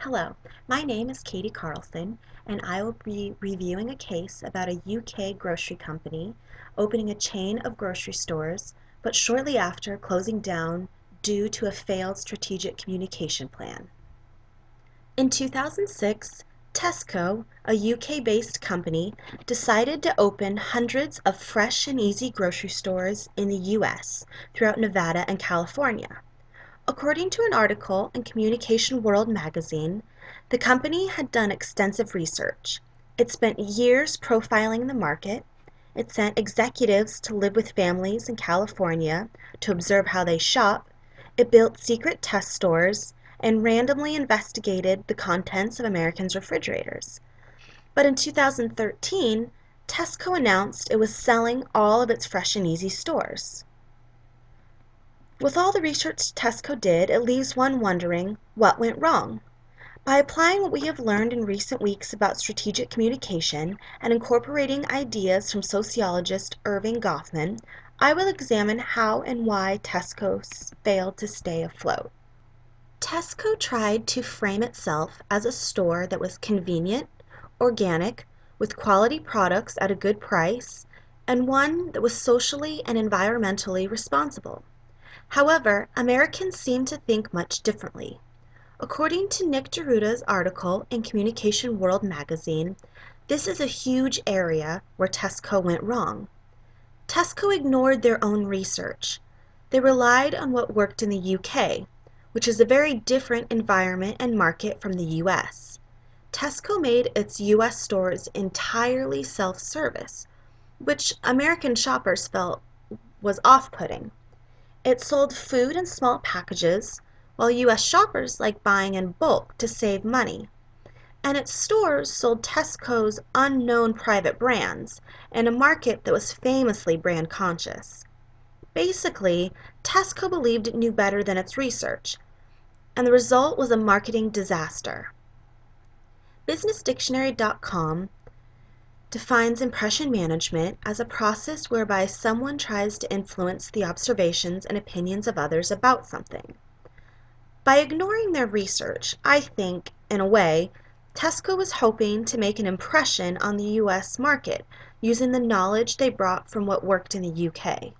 Hello, my name is Katie Carlson, and I will be reviewing a case about a UK grocery company opening a chain of grocery stores, but shortly after closing down due to a failed strategic communication plan. In 2006, Tesco, a UK-based company, decided to open hundreds of fresh and easy grocery stores in the US throughout Nevada and California. According to an article in Communication World magazine, the company had done extensive research. It spent years profiling the market. It sent executives to live with families in California to observe how they shop. It built secret test stores and randomly investigated the contents of Americans' refrigerators. But in 2013, Tesco announced it was selling all of its Fresh and Easy stores. With all the research Tesco did, it leaves one wondering what went wrong. By applying what we have learned in recent weeks about strategic communication and incorporating ideas from sociologist Erving Goffman, I will examine how and why Tesco failed to stay afloat. Tesco tried to frame itself as a store that was convenient, organic, with quality products at a good price, and one that was socially and environmentally responsible. However, Americans seem to think much differently. According to Nick Deruta's article in Communication World magazine, this is a huge area where Tesco went wrong. Tesco ignored their own research. They relied on what worked in the UK, which is a very different environment and market from the US. Tesco made its US stores entirely self-service, which American shoppers felt was off-putting. It sold food in small packages, while US shoppers like buying in bulk to save money. And its stores sold Tesco's unknown private brands in a market that was famously brand conscious. Basically, Tesco believed it knew better than its research, and the result was a marketing disaster. BusinessDictionary.com defines impression management as a process whereby someone tries to influence the observations and opinions of others about something. By ignoring their research, I think, in a way, Tesco was hoping to make an impression on the US market using the knowledge they brought from what worked in the UK.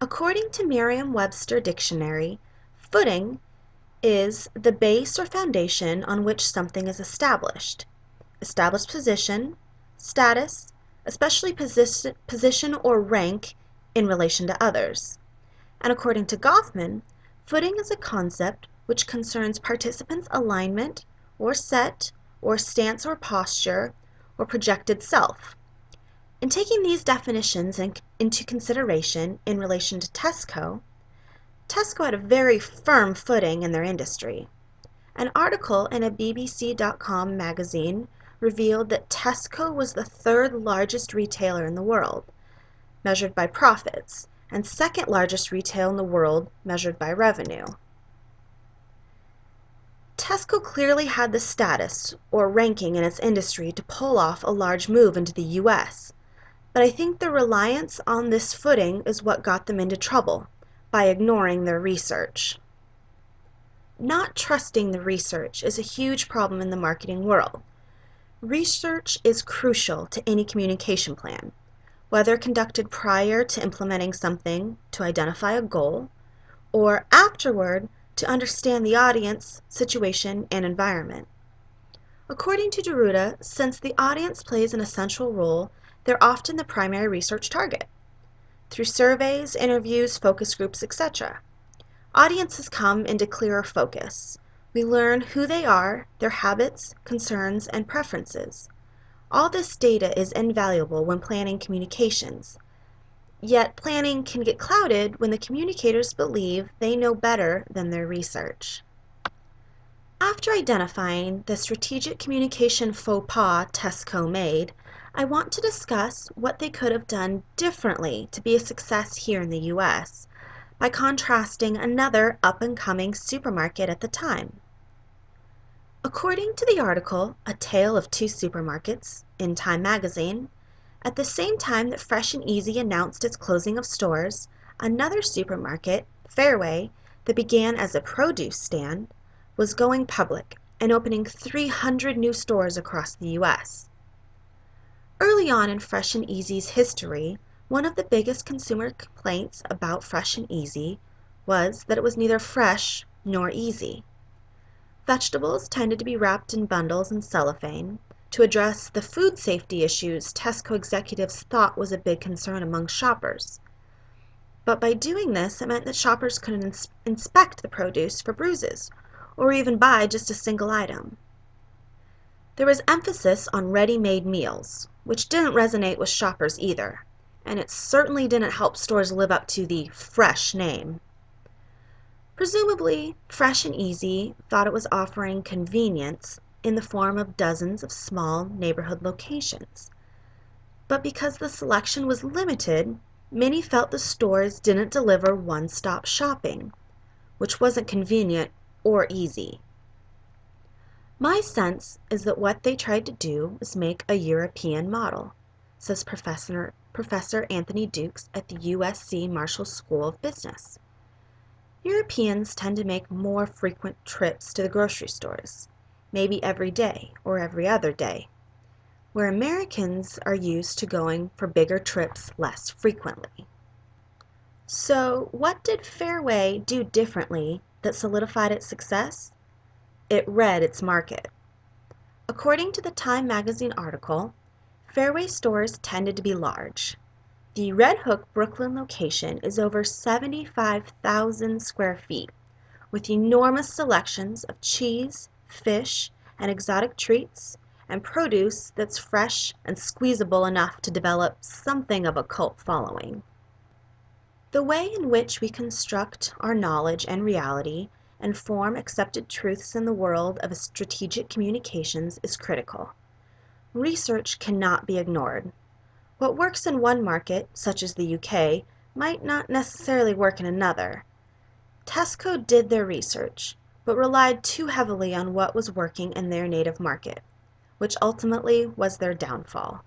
According to Merriam-Webster Dictionary, footing is the base or foundation on which something is established. Established position, status, especially position or rank in relation to others. And according to Goffman, footing is a concept which concerns participants' alignment or set or stance or posture or projected self. In taking these definitions into consideration in relation to Tesco, Tesco had a very firm footing in their industry. An article in a BBC.com magazine revealed that Tesco was the third largest retailer in the world, measured by profits, and second largest retail in the world, measured by revenue. Tesco clearly had the status or ranking in its industry to pull off a large move into the US, but I think the reliance on this footing is what got them into trouble by ignoring their research. Not trusting the research is a huge problem in the marketing world. Research is crucial to any communication plan, whether conducted prior to implementing something to identify a goal, or afterward to understand the audience, situation, and environment. According to Deruta, since the audience plays an essential role, they're often the primary research target. Through surveys, interviews, focus groups, etc., audiences come into clearer focus. We learn who they are, their habits, concerns, and preferences. All this data is invaluable when planning communications. Yet planning can get clouded when the communicators believe they know better than their research. After identifying the strategic communication faux pas Tesco made, I want to discuss what they could have done differently to be a success here in the US, by contrasting another up-and-coming supermarket at the time. According to the article, A Tale of Two Supermarkets, in Time magazine, at the same time that Fresh and Easy announced its closing of stores, another supermarket, Fairway, that began as a produce stand, was going public and opening 300 new stores across the U.S. Early on in Fresh and Easy's history, one of the biggest consumer complaints about Fresh and Easy was that it was neither fresh nor easy. Vegetables tended to be wrapped in bundles and cellophane to address the food safety issues Tesco executives thought was a big concern among shoppers. But by doing this, it meant that shoppers couldn't inspect the produce for bruises, or even buy just a single item. There was emphasis on ready-made meals, which didn't resonate with shoppers either, and it certainly didn't help stores live up to the fresh name. Presumably, Fresh and Easy thought it was offering convenience in the form of dozens of small neighborhood locations. But because the selection was limited, many felt the stores didn't deliver one-stop shopping, which wasn't convenient or easy. My sense is that what they tried to do was make a European model, says Professor Anthony Dukes at the USC Marshall School of Business. Europeans tend to make more frequent trips to the grocery stores, maybe every day or every other day, where Americans are used to going for bigger trips less frequently. So, what did Fairway do differently that solidified its success? It read its market. According to the Time magazine article, Fairway stores tended to be large. The Red Hook Brooklyn location is over 75,000 square feet, with enormous selections of cheese, fish, and exotic treats, and produce that's fresh and squeezable enough to develop something of a cult following. The way in which we construct our knowledge and reality and form accepted truths in the world of strategic communications is critical. Research cannot be ignored. What works in one market, such as the UK, might not necessarily work in another. Tesco did their research, but relied too heavily on what was working in their native market, which ultimately was their downfall.